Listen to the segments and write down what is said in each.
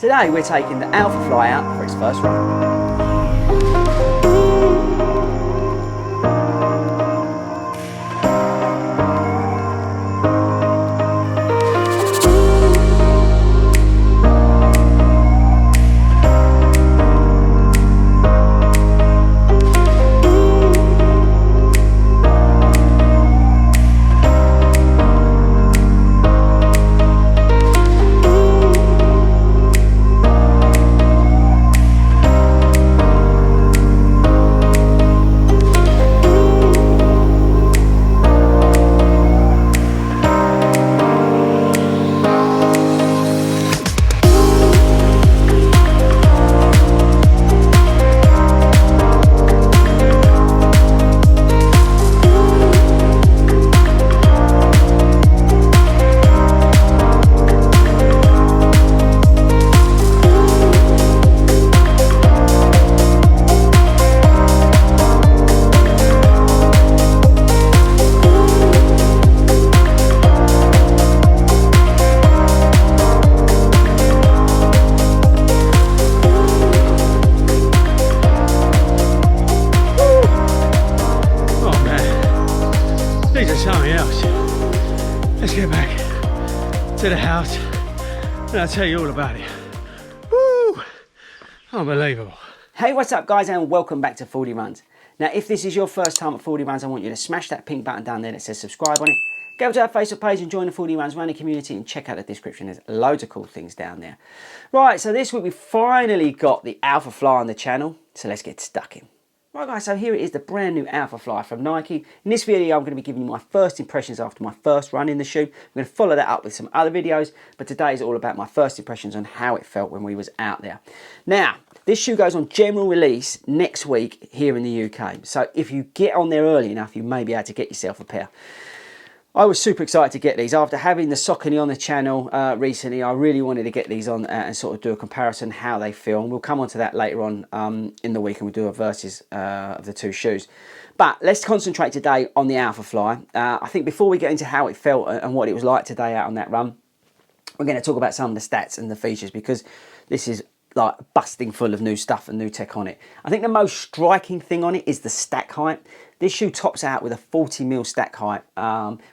Today we're taking the AlphaFly out for its first run. Let's get back to the house and I'll tell you all about it. Woo! Unbelievable. Hey, what's up guys, and welcome back to Fordy Runs. Now, if this is your first time at Fordy Runs, I want you to smash that pink button down there that says subscribe on it. Go to our Facebook page and join the Fordy Runs running community and check out the description. There's loads of cool things down there. Right, so this week we finally got the AlphaFly on the channel, so let's get stuck in. Right guys, so here it is, the brand new AlphaFly from Nike. In this video, I'm going to be giving you my first impressions after my first run in the shoe. I'm going to follow that up with some other videos, but today is all about my first impressions on how it felt when we was out there. Now, this shoe goes on general release next week here in the UK. So if you get on there early enough, you may be able to get yourself a pair. I was super excited to get these. After having the Saucony on the channel recently, I really wanted to get these on and sort of do a comparison how they feel. And we'll come on to that later on in the week and we'll do a versus of the two shoes. But let's concentrate today on the AlphaFly. I think before we get into how it felt and what it was like today out on that run, we're going to talk about some of the stats and the features because this is like busting full of new stuff and new tech on it. I think the most striking thing on it is the stack height. This shoe tops out with a 40mm stack height,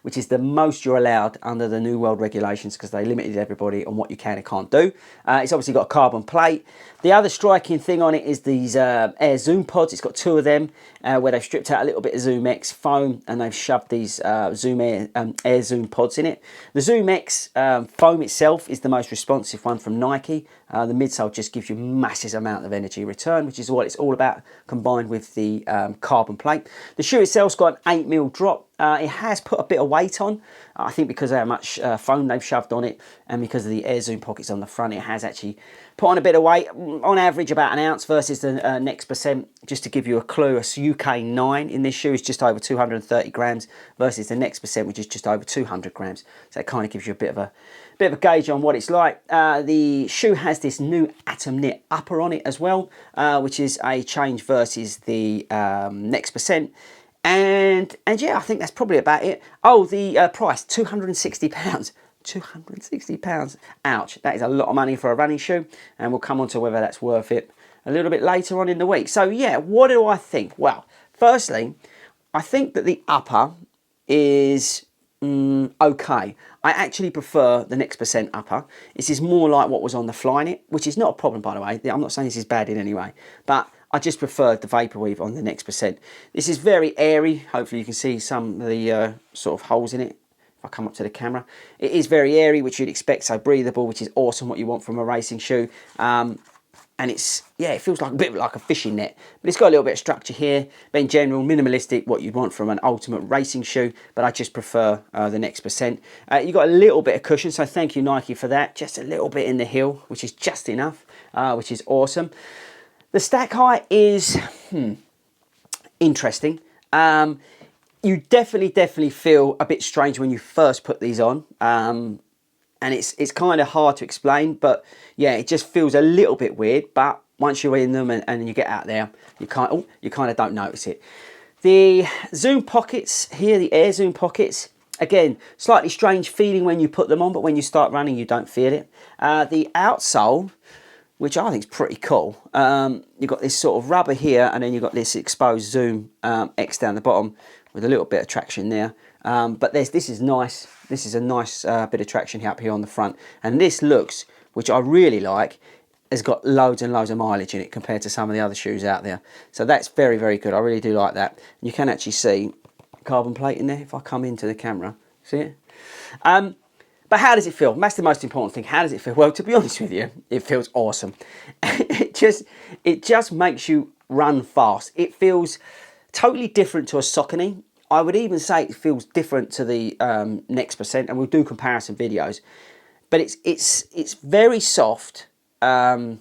which is the most you're allowed under the new world regulations because they limited everybody on what you can and can't do. It's obviously got a carbon plate. The other striking thing on it is these Air Zoom pods. It's got two of them where they've stripped out a little bit of ZoomX foam and they've shoved these Air Zoom pods in it. The ZoomX foam itself is the most responsive one from Nike. The midsole just gives you massive amount of energy return, which is what it's all about, combined with the carbon plate. The shoe itself's got an 8mm drop. It has put a bit of weight on, I think because of how much foam they've shoved on it and because of the Air Zoom pockets on the front, it has actually put on a bit of weight, on average about an ounce versus the Next percent. Just to give you a clue, a UK 9 in this shoe is just over 230 grams versus the Next percent, which is just over 200 grams. So it kind of gives you a bit of a gauge on what it's like. The shoe has this new atom knit upper on it as well, which is a change versus the Next percent. And yeah, I think that's probably about it. Oh, the price, £260. £260. Ouch, that is a lot of money for a running shoe, and we'll come on to whether that's worth it a little bit later on in the week. So yeah, what do I think? Well, firstly, I think that the upper is okay. I actually prefer the Next percent upper. This is more like what was on the Flyknit, which is not a problem, by the way. I'm not saying this is bad in any way, but I just preferred the Vaporweave on the Next percent. This is very airy. Hopefully you can see some of the sort of holes in it. If I come up to the camera, it is very airy, which you'd expect, so breathable, which is awesome, what you want from a racing shoe. And it's, yeah, it feels like a bit like a fishing net, but it's got a little bit of structure here. But in general, minimalistic, what you'd want from an ultimate racing shoe, but I just prefer the Next percent. You've got a little bit of cushion, so thank you Nike for that. Just a little bit in the heel, which is just enough, which is awesome. The stack height is interesting. You definitely feel a bit strange when you first put these on. And it's kind of hard to explain, but yeah, it just feels a little bit weird. But once you're in them and you get out there, you kind of don't notice it. The Zoom pockets here, the Air Zoom pockets, Again, slightly strange feeling when you put them on, but when you start running, you don't feel it. The outsole, which I think is pretty cool. You've got this sort of rubber here, and then you've got this exposed Zoom X down the bottom with a little bit of traction there. But this is nice. This is a nice bit of traction up here on the front. And this looks, which I really like, has got loads and loads of mileage in it compared to some of the other shoes out there. So that's very, very good. I really do like that. You can actually see carbon plate in there if I come into the camera. See it? But how does it feel? That's the most important thing. How does it feel? Well, to be honest with you, it feels awesome. It just makes you run fast. It feels totally different to a Saucony. I would even say it feels different to the Next Percent, and we'll do comparison videos. But it's very soft. But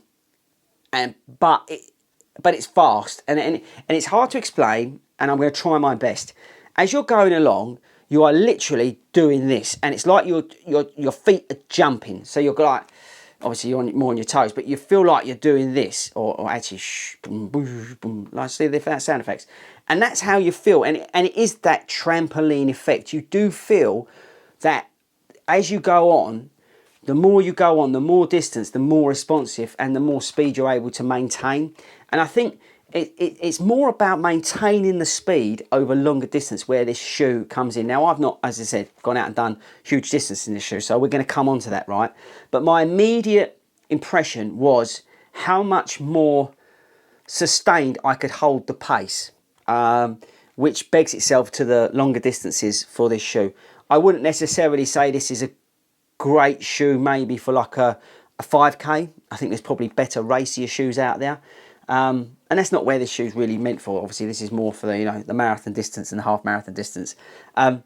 it's fast, and it's hard to explain, and I'm going to try my best. As you're going along, you are literally doing this, and it's like your feet are jumping. So you're like, obviously you're more on your toes, but you feel like you're doing this, or actually shh, boom, boom, boom, like see the sound effects, and that's how you feel, and it is that trampoline effect. You do feel that as you go on. The more you go on, the more distance, the more responsive, and the more speed you're able to maintain. And I think it's more about maintaining the speed over longer distance where this shoe comes in. Now, I've not, as I said, gone out and done huge distance in this shoe, so we're going to come on to that, right? But my immediate impression was how much more sustained I could hold the pace, which begs itself to the longer distances for this shoe. I wouldn't necessarily say this is a great shoe maybe for like a 5k. I think there's probably better racier shoes out there, and that's not where this shoe's really meant for. Obviously this is more for the the marathon distance and the half marathon distance, and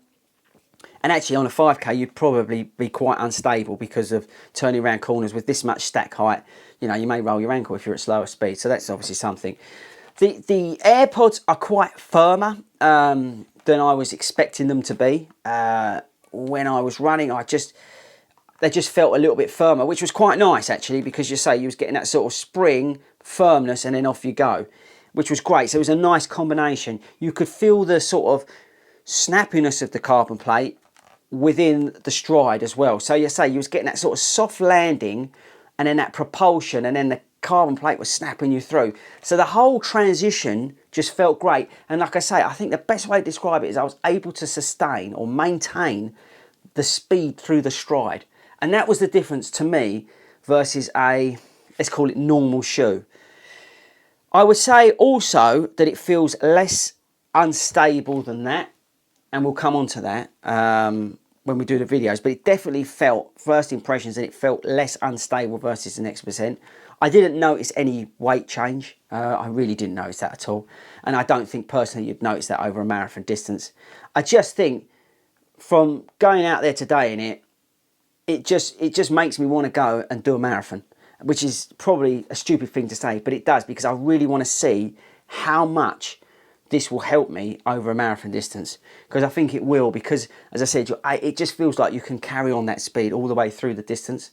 actually on a 5k you'd probably be quite unstable because of turning around corners with this much stack height. You may roll your ankle if you're at slower speed, so that's obviously something. The AirPods are quite firmer than I was expecting them to be. When I was running, they just felt a little bit firmer, which was quite nice actually, because you was getting that sort of spring firmness and then off you go, which was great. So it was a nice combination. You could feel the sort of snappiness of the carbon plate within the stride as well. So you was getting that sort of soft landing and then that propulsion, and then the carbon plate was snapping you through. So the whole transition just felt great. And like I say, I think the best way to describe it is I was able to sustain or maintain the speed through the stride. And that was the difference to me versus a, let's call it, normal shoe. I would say also that it feels less unstable than that, and we'll come on to that when we do the videos, but it definitely felt, first impressions, that it felt less unstable versus the Next Percent. I didn't notice any weight change. I really didn't notice that at all. And I don't think personally you'd notice that over a marathon distance. I just think from going out there today in it, it just makes me want to go and do a marathon, which is probably a stupid thing to say, but it does, because I really want to see how much this will help me over a marathon distance, because I think it will, because as I said, it just feels like you can carry on that speed all the way through the distance.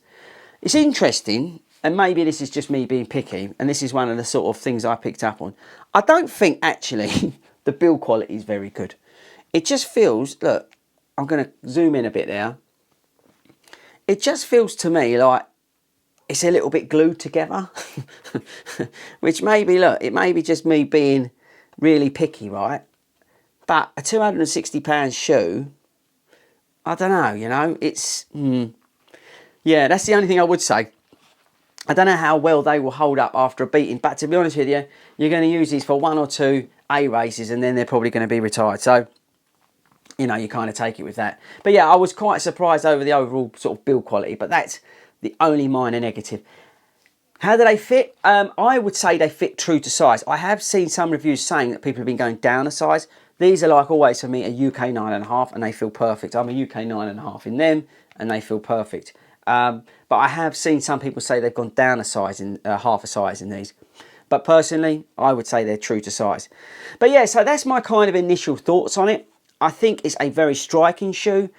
It's interesting, and maybe this is just me being picky, and this is one of the sort of things I picked up on. I don't think actually the build quality is very good. It just feels, look, I'm going to zoom in a bit there. It just feels to me like it's a little bit glued together, which maybe, look, it may be just me being really picky, right? But a £260 shoe, I don't know, it's, yeah, that's the only thing I would say. I don't know how well they will hold up after a beating, but to be honest with you, you're going to use these for 1 or 2 A races, and then they're probably going to be retired. So, you kind of take it with that. But yeah, I was quite surprised over the overall sort of build quality, but that's the only minor negative. How do they fit? I would say they fit true to size. I have seen some reviews saying that people have been going down a size. These are, like always for me, a UK 9.5, and they feel perfect. I'm a UK 9.5 in them, and they feel perfect. But I have seen some people say they've gone down a size, in half a size in these. But personally, I would say they're true to size. But yeah, so that's my kind of initial thoughts on it. I think it's a very striking shoe.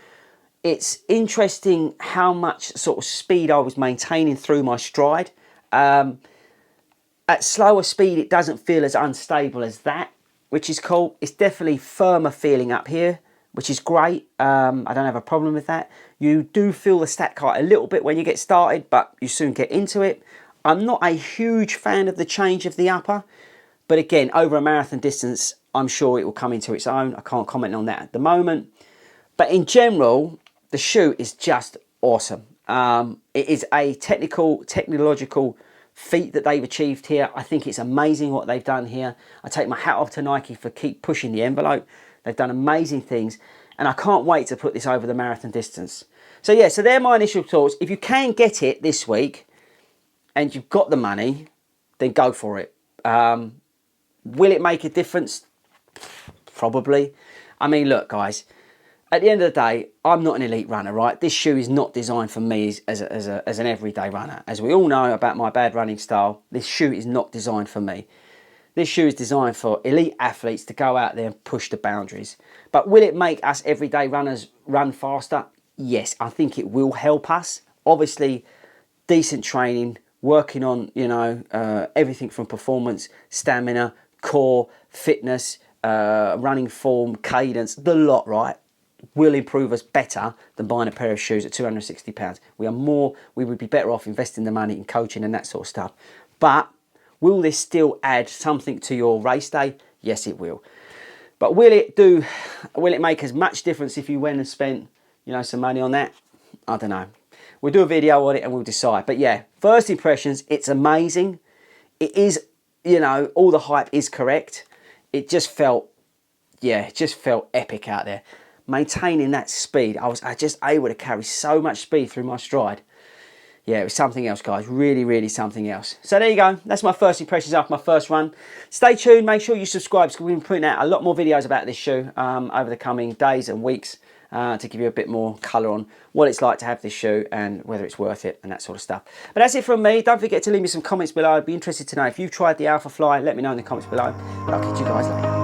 It's interesting how much sort of speed I was maintaining through my stride. At slower speed, it doesn't feel as unstable as that, which is cool. It's definitely firmer feeling up here, which is great. I don't have a problem with that. You do feel the stack height a little bit when you get started, but you soon get into it. I'm not a huge fan of the change of the upper, but again, over a marathon distance, I'm sure it will come into its own. I can't comment on that at the moment. But in general, the shoe is just awesome. It is a technological feat that they've achieved here. I think it's amazing what they've done here. I take my hat off to Nike for keep pushing the envelope. They've done amazing things, and I can't wait to put this over the marathon distance. So yeah, so they're my initial thoughts. If you can get it this week and you've got the money, then go for it. Will it make a difference? Probably. I mean, look, guys, at the end of the day, I'm not an elite runner, right? This shoe is not designed for me as an everyday runner. As we all know about my bad running style, this shoe is not designed for me. This shoe is designed for elite athletes to go out there and push the boundaries. But will it make us everyday runners run faster? Yes, I think it will help us. Obviously, decent training, working on, you know, everything from performance, stamina, core, fitness, running form, cadence, the lot, right, will improve us better than buying a pair of shoes at £260. We would be better off investing the money in coaching and that sort of stuff. But will this still add something to your race day? Yes, it will. But will it make as much difference if you went and spent, you know, some money on that? I don't know. We'll do a video on it and we'll decide. But yeah, first impressions, it's amazing. It is, you know, all the hype is correct. It just felt, yeah, it just felt epic out there. Maintaining that speed, I was just able to carry so much speed through my stride. Yeah, it was something else, guys. Really, really something else. So there you go. That's my first impressions after my first run. Stay tuned. Make sure you subscribe because we've been putting out a lot more videos about this shoe over the coming days and weeks to give you a bit more colour on what it's like to have this shoe and whether it's worth it and that sort of stuff. But that's it from me. Don't forget to leave me some comments below. I'd be interested to know if you've tried the AlphaFly. Let me know in the comments below. I'll catch you guys later.